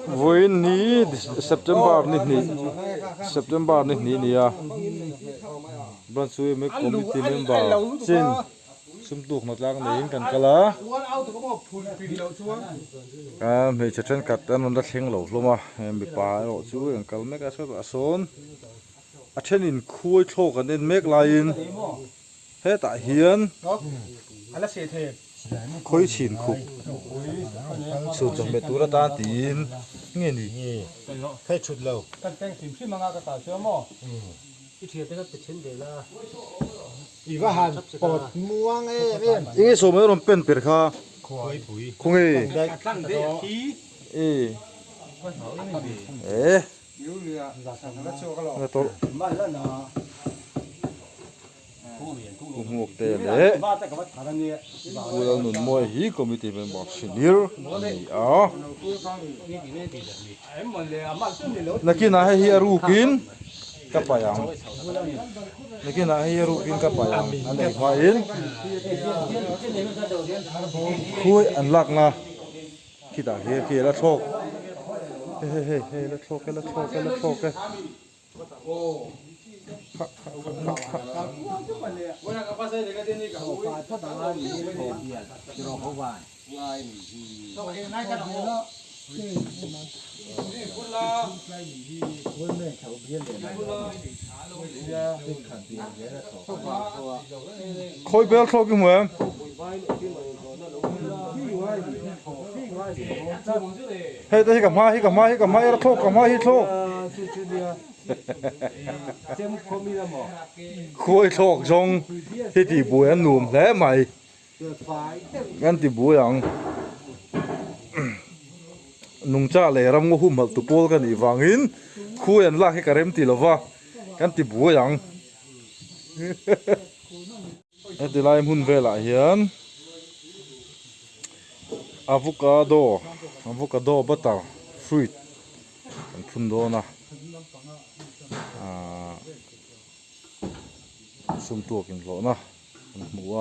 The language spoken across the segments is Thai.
vui ní September ní nè ban suy mấy committee member xin sum tuộc nó lang này kan kala mấy chuyện chân cắt anh đã xem lâu luôn mà bị phá rồi chú anh kal mấy cái số ason trên in khui thô cái nên mấy line hết tại hiền khối chín khúcสูตรจงเบตุระตาตีนเงี้ยนี่แค่ชุดเราตั้งแต่ถิ่นที่มังกรตาเชื่อมั้งอีเทียเป็นก็เป็นเช่นเดียวละอีว่าหันปอดม่วงเนี่ยยังไงสมัยเราเป็นเปิดค่ะคงตั้งเด็กทีตัวกูหมวกเตะเลยกูเราหนุนมวยฮีก็มีตีเป็นบอกสินิร์นี่นักกินอะไรฮีรูกินกับไปยังนักกินอะไรฮีรูกินกับไปยังอันนี้ว่าอินคุยอันลักนะคิดอะไรคิดละโชคเฮ้ละโชคละโชคละโชคคอยเบลโชกเหมือนเฮ้ยแต่ที่กับมาแล้วโชกกับมาที่โชกคุยโชคชงที่ตีบัวหนุ่มและใหม่งั้นตีบัวอย่างนุ่งจ้าเลยรำงูหุ่มหัดตุโปลกันอีวังอินคุยอันลากให้กระเร็มตีละวะงั้นตีบัวอย่างตีลายมุ่นเวลาเห็นอะโวคาโดบัตเตอร์ฟรุตพุ่นโดนะสุ่มตัวกินโลนะมัว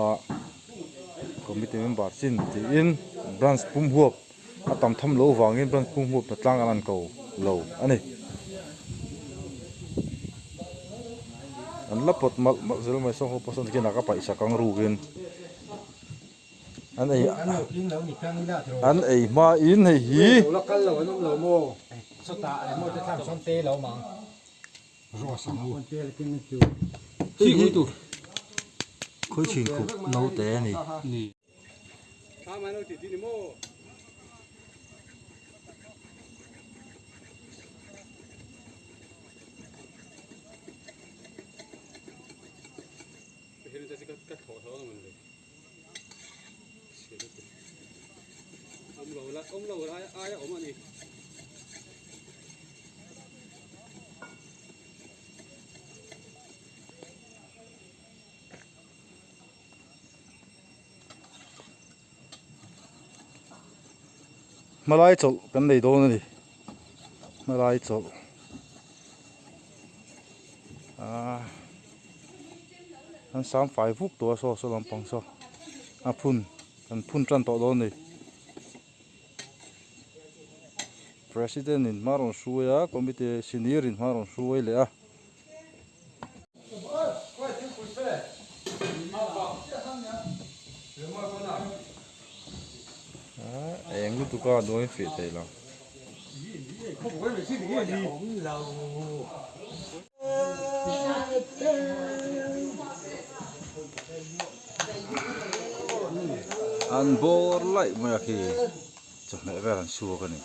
ก็มีแต่เมมเบอร์สินที่อินบรันส์ปุ่มหัวอาตอมทำโลวางอินบรันส์ปุ่มหัวตั้งอันเก่าโลอันนี้อันละปดมาเซลไม่ส่งเขาพอส่งกินนักไปสักครั้งรู้กินอันไอ้มาอินไอ้ฮีที่คุยตัวคุยชิงคุกโน้ตแต่นี่มาไล่จบกันได้โดนเลยมาไล่จบอันสามฝ่ายฟุกตัวโซ่ลำปองโซ่พุ่นกันพุ่นจันต่อโดนเลย President in maron suya committee senior in maron suya le em cứ tụi con đuổi phết đây là ăn bò lại mà khi chồng mẹ về ăn xua cái này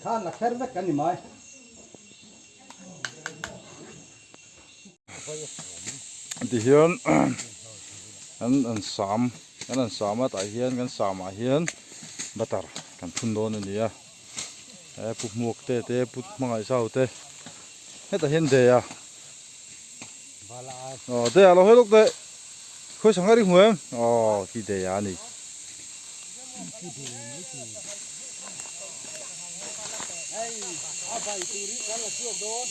Kan la kher vek kan ni mai thì hiền anh sám tại hiền anh sám à hiền bắt tar kan phun đồn này à bút muộc tê bút mang sao tê hết là hiền tê à tê à lo hết lúc tê khơi sáng đi huống thì tê à này ไอ้อาใบตูริกันละเชือกโดน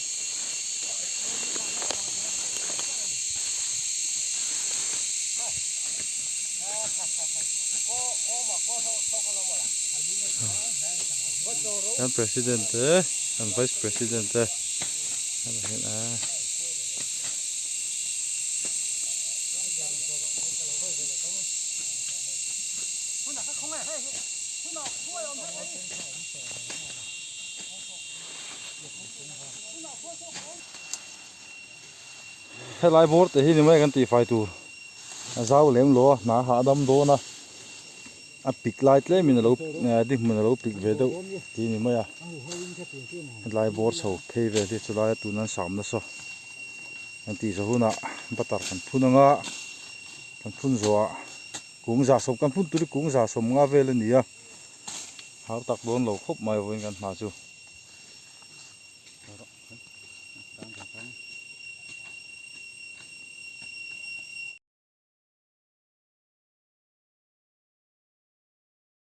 dan president dan vice president ada hen hay lai bor te hi ni mai kan ti fai tur zau lem lo na ha dam do na a pick light le min lo di min lo pick ve do ti ni mai a lai bor so phei ve ti chu lai tu nan sam na so an ti so huna batar kan phunanga kan phun zo kung za som kan phun tu kung za som nga vel ni a har tak don lo khop mai voin kan ma chu